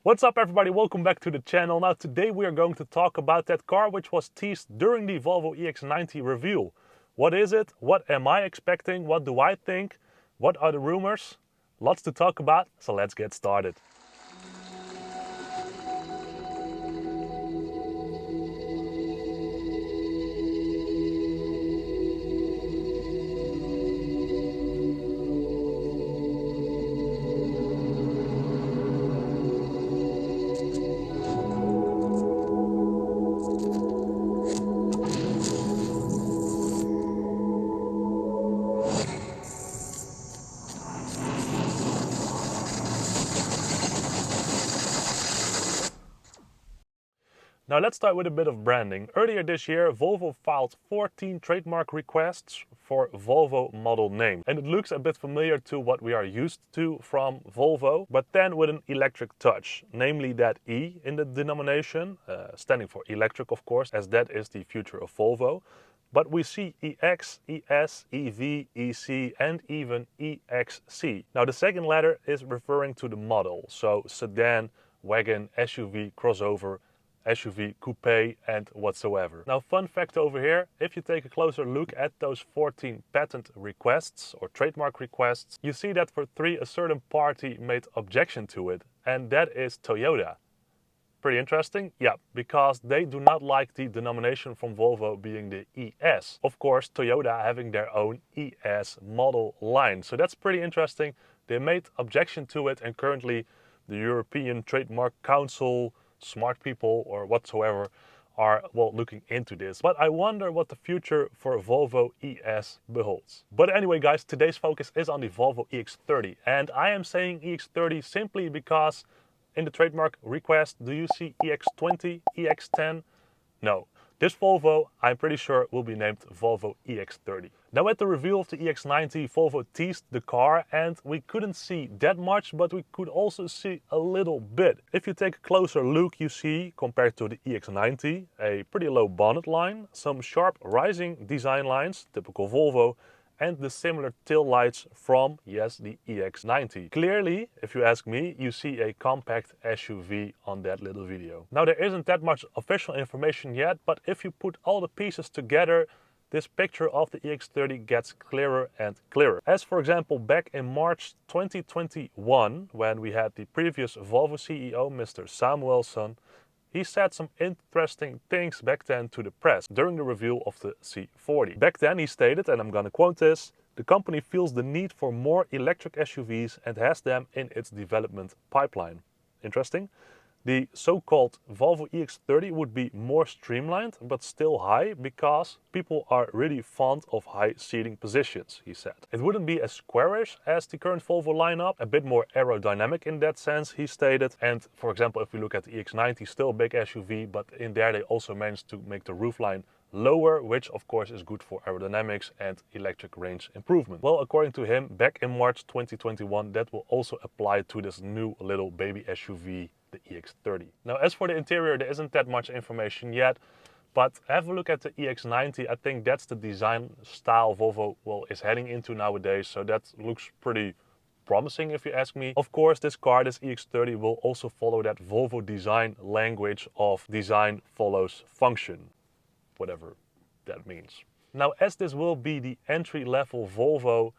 What's up everybody, welcome back to the channel. Now today we are going to talk about that car which was teased during the Volvo EX90 reveal. What is it? What am I expecting? What do I think? What are the rumors? Lots to talk about, so let's get started. Now let's start with a bit of branding. Earlier this year, Volvo filed 14 trademark requests for Volvo model name. And it looks a bit familiar to what we are used to from Volvo, but then with an electric touch. Namely that E in the denomination, standing for electric of course, as that is the future of Volvo. But we see EX, ES, EV, EC and even EXC. Now the second letter is referring to the model. So sedan, wagon, SUV, crossover, SUV, coupe and whatsoever. Now fun fact over here, if you take a closer look at those 14 patent requests or trademark requests, you see that for 3 a certain party made objection to it, and that is Toyota. Pretty interesting? Yeah, because they do not like the denomination from Volvo being the ES. Of course, Toyota having their own ES model line. So that's pretty interesting. They made objection to it, and currently the European Trademark Council, smart people or whatsoever are looking into this. But I wonder what the future for Volvo ES beholds. But anyway guys, today's focus is on the Volvo EX30, and I am saying EX30 simply because in the trademark request, do you see EX20, EX10? No. This Volvo, I'm pretty sure, will be named Volvo EX30. Now at the reveal of the EX90, Volvo teased the car and we couldn't see that much, but we could also see a little bit. If you take a closer look, you see, compared to the EX90, a pretty low bonnet line, some sharp rising design lines, typical Volvo, and the similar tail lights from, yes, the EX90. Clearly, if you ask me, you see a compact SUV on that little video. Now there isn't that much official information yet, but if you put all the pieces together, this picture of the EX30 gets clearer and clearer. As for example, back in March 2021, when we had the previous Volvo CEO, Mr. Samuelsson, he said some interesting things back then to the press during the reveal of the C40. Back then he stated, and I'm gonna quote this, "The company feels the need for more electric SUVs and has them in its development pipeline." Interesting. The so-called Volvo EX30 would be more streamlined but still high because people are really fond of high seating positions, he said. It wouldn't be as squarish as the current Volvo lineup, a bit more aerodynamic in that sense, he stated. And for example, if we look at the EX90, still a big SUV, but in there they also managed to make the roofline lower, which of course is good for aerodynamics and electric range improvement. Well, according to him, back in March 2021, that will also apply to this new little baby SUV, the EX30. Now, as for the interior, there isn't that much information yet, but have a look at the EX90. I think that's the design style Volvo is heading into nowadays, so that looks pretty promising if you ask me. Of course, this car, this EX30, will also follow that Volvo design language of design follows function, whatever that means. Now, as this will be the entry-level Volvo,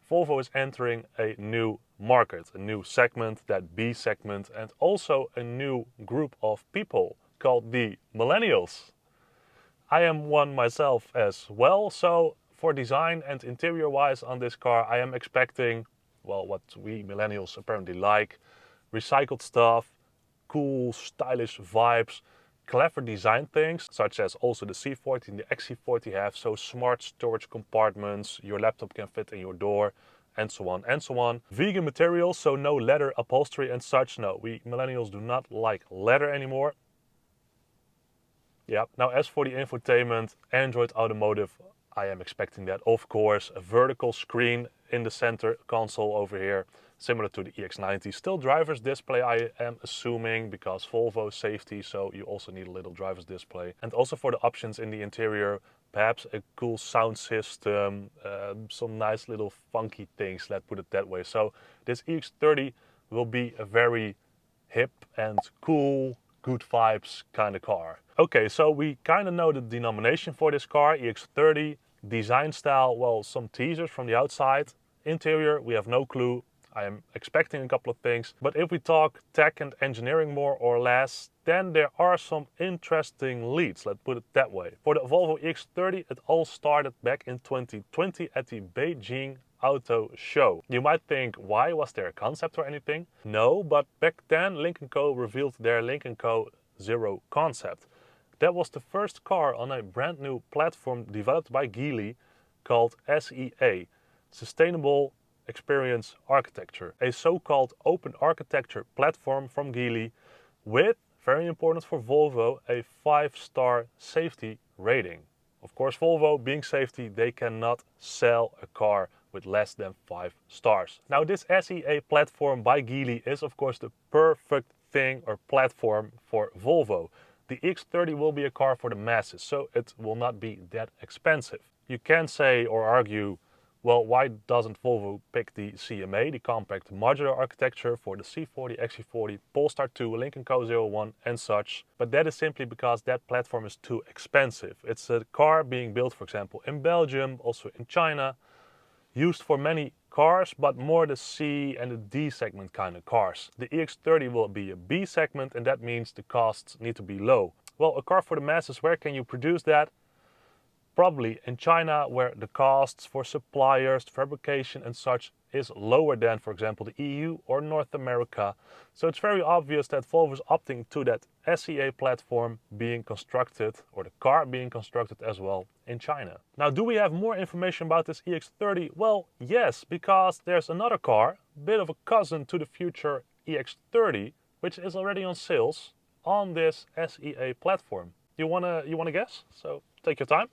Volvo is entering a new market, a new segment, that B segment, and also a new group of people called the millennials. I am one myself as well, so for design and interior-wise on this car, I am expecting, well, what we millennials apparently like: recycled stuff, cool, stylish vibes, clever design things, such as also the C40 and the XC40 have, so smart storage compartments, your laptop can fit in your door, and so on and so on. Vegan materials, so no leather upholstery and such. No, we millennials do not like leather anymore. Yeah, now as for the infotainment, Android Automotive, I am expecting that, of course. A vertical screen in the center console over here, similar to the EX90. Still driver's display, I am assuming, because Volvo safety, so you also need a little driver's display. And also for the options in the interior, perhaps a cool sound system, some nice little funky things, let's put it that way. So this EX30 will be a very hip and cool, good vibes kind of car. Okay, so we kind of know the denomination for this car, EX30. Design style, well, some teasers from the outside. Interior, we have no clue. I am expecting a couple of things. But if we talk tech and engineering more or less, then there are some interesting leads, let's put it that way. For the Volvo EX30, it all started back in 2020 at the Beijing Auto Show. You might think, why? Was there a concept or anything? No, but back then Lynk&Co revealed their Lynk&Co Zero concept. That was the first car on a brand new platform developed by Geely called SEA, Sustainable Experience Architecture, a so-called open architecture platform from Geely with, very important for Volvo, a 5-star safety rating. Of course, Volvo being safety, they cannot sell a car with less than 5 stars. Now this SEA platform by Geely is of course the perfect thing or platform for Volvo. The EX30 will be a car for the masses, so it will not be that expensive. You can say or argue, well, why doesn't Volvo pick the CMA, the compact modular architecture for the C40, XC40, Polestar 2, Lynk&Co 01 and such? But that is simply because that platform is too expensive. It's a car being built, for example, in Belgium, also in China, used for many cars, but more the C and the D segment kind of cars. The EX30 will be a B segment, and that means the costs need to be low. Well, a car for the masses, where can you produce that? Probably in China, where the costs for suppliers, fabrication and such is lower than, for example, the EU or North America. So it's very obvious that Volvo is opting to that SEA platform being constructed, or the car being constructed as well, in China. Now, do we have more information about this EX30? Well, yes, because there's another car, a bit of a cousin to the future EX30, which is already on sales on this SEA platform. You wanna guess? So take your time.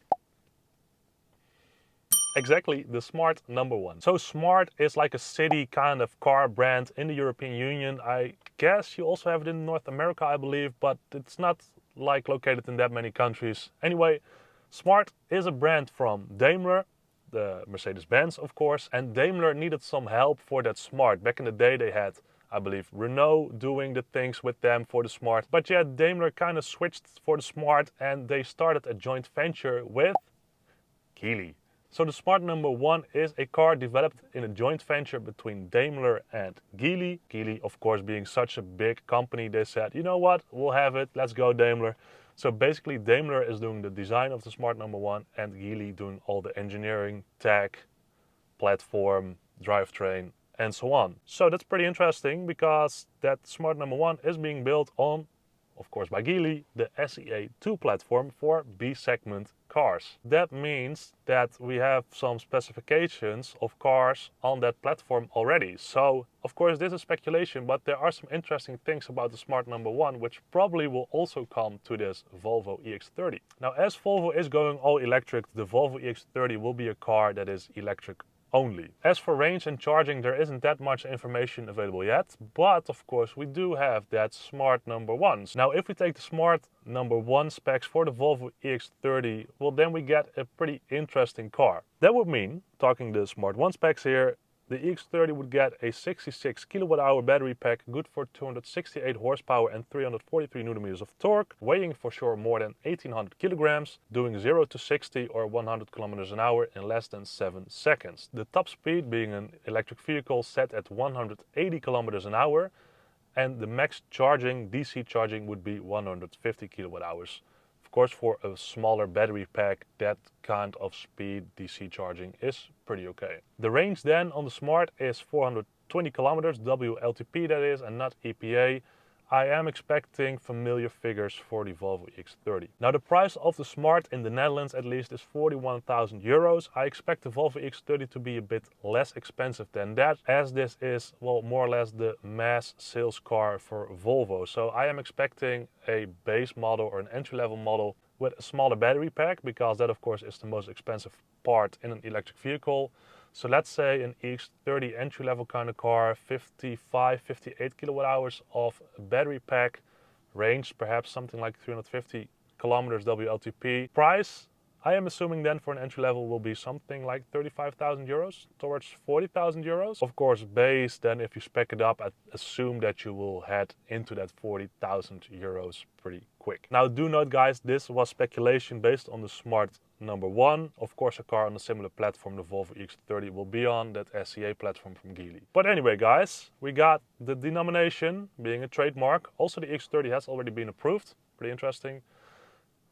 Exactly, the Smart number 1. So Smart is like a city kind of car brand in the European Union. I guess you also have it in North America, I believe, but it's not like located in that many countries. Anyway, Smart is a brand from Daimler, the Mercedes-Benz of course, and Daimler needed some help for that Smart. Back in the day they had, I believe, Renault doing the things with them for the Smart. But yeah, Daimler kind of switched for the Smart and they started a joint venture with Geely. So the Smart number 1 is a car developed in a joint venture between Daimler and Geely. Geely, of course, being such a big company, they said, you know what, we'll have it, let's go Daimler. So basically Daimler is doing the design of the Smart number 1 and Geely doing all the engineering, tech, platform, drivetrain and so on. So that's pretty interesting because that Smart number 1 is being built on, of course by Geely, the SEA2 platform for B segment cars. That means that we have some specifications of cars on that platform already. So of course this is speculation, but there are some interesting things about the Smart number 1 which probably will also come to this Volvo EX30. Now, as Volvo is going all electric, the Volvo EX30 will be a car that is electric only. As for range and charging, there isn't that much information available yet, but of course we do have that Smart number 1s. Now, if we take the Smart number 1 specs for the Volvo EX30, well, then we get a pretty interesting car. That would mean, talking the Smart 1 specs here, the EX30 would get a 66 kWh battery pack, good for 268 horsepower and 343 Nm of torque, weighing for sure more than 1800 kilograms, doing 0 to 60 or 100 kilometers an hour in less than 7 seconds. The top speed being an electric vehicle set at 180 kilometers an hour, and the max charging, DC charging, would be 150 kilowatt hours. Of course, for a smaller battery pack, that kind of speed DC charging is pretty okay. The range then on the Smart is 420 kilometers, WLTP that is, and not EPA. I am expecting familiar figures for the Volvo EX30. Now, the price of the Smart in the Netherlands at least is 41,000 euros. I expect the Volvo EX30 to be a bit less expensive than that, as this is, well, more or less the mass sales car for Volvo. So I am expecting a base model or an entry-level model with a smaller battery pack, because that of course is the most expensive part in an electric vehicle. So let's say an EX30 entry-level kind of car, 55, 58 kilowatt hours of battery pack, range perhaps something like 350 kilometers WLTP. Price, I am assuming then for an entry level will be something like 35,000 euros towards 40,000 euros. Of course, base, then if you spec it up, assume that you will head into that 40,000 euros pretty quick. Now do note guys, this was speculation based on the Smart number 1. Of course, a car on a similar platform the Volvo EX30 will be on, that SCA platform from Geely. But anyway guys, we got the denomination being a trademark. Also the EX30 has already been approved, pretty interesting.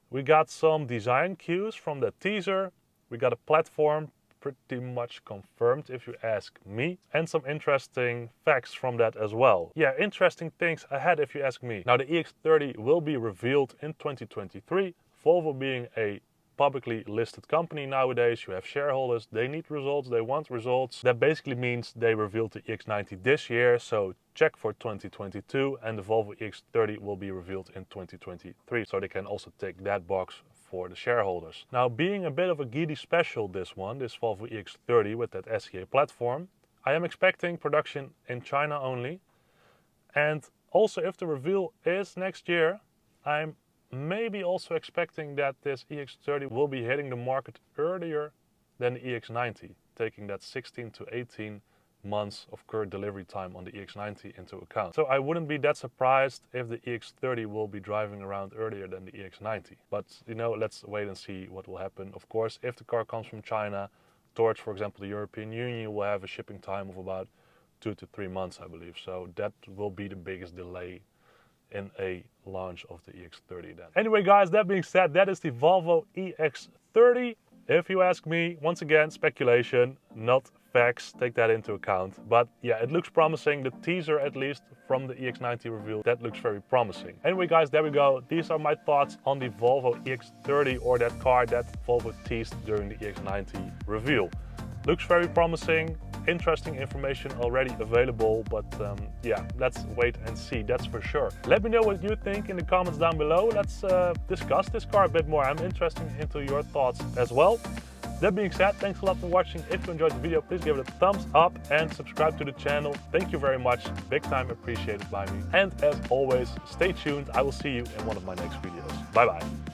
We got some design cues from the teaser. We got a platform pretty much confirmed if you ask me. And some interesting facts from that as well. Yeah, interesting things ahead if you ask me. Now the EX30 will be revealed in 2023. Volvo being a publicly listed company nowadays, you have shareholders, they need results, they want results. That basically means they revealed the EX90 this year, so check for 2022, and the Volvo EX30 will be revealed in 2023, so they can also tick that box for the shareholders. Now being a bit of a Geely special, this Volvo EX30 with that SCA platform, I am expecting production in China only, and also if the reveal is next year, I'm maybe also expecting that this EX30 will be hitting the market earlier than the EX90, taking that 16 to 18 months of current delivery time on the EX90 into account. So I wouldn't be that surprised if the EX30 will be driving around earlier than the EX90. But you know, let's wait and see what will happen. Of course, if the car comes from China towards, for example, the European Union, you will have a shipping time of about 2 to 3 months, I believe. So that will be the biggest delay in a launch of the EX30 then. Anyway guys, that being said, that is the Volvo EX30. If you ask me, once again, speculation, not facts, take that into account. But yeah, it looks promising. The teaser, at least from the EX90 reveal, that looks very promising. Anyway guys, there we go. These are my thoughts on the Volvo EX30, or that car that Volvo teased during the EX90 reveal. Looks very promising. Interesting information already available, but yeah, let's wait and see, that's for sure. Let me know what you think in the comments down below. Let's discuss this car a bit more. I'm interested into your thoughts as well. That being said, thanks a lot for watching. If you enjoyed the video, please give it a thumbs up and subscribe to the channel. Thank you very much, big time appreciated by me. And as always, stay tuned. I will see you in one of my next videos. Bye bye.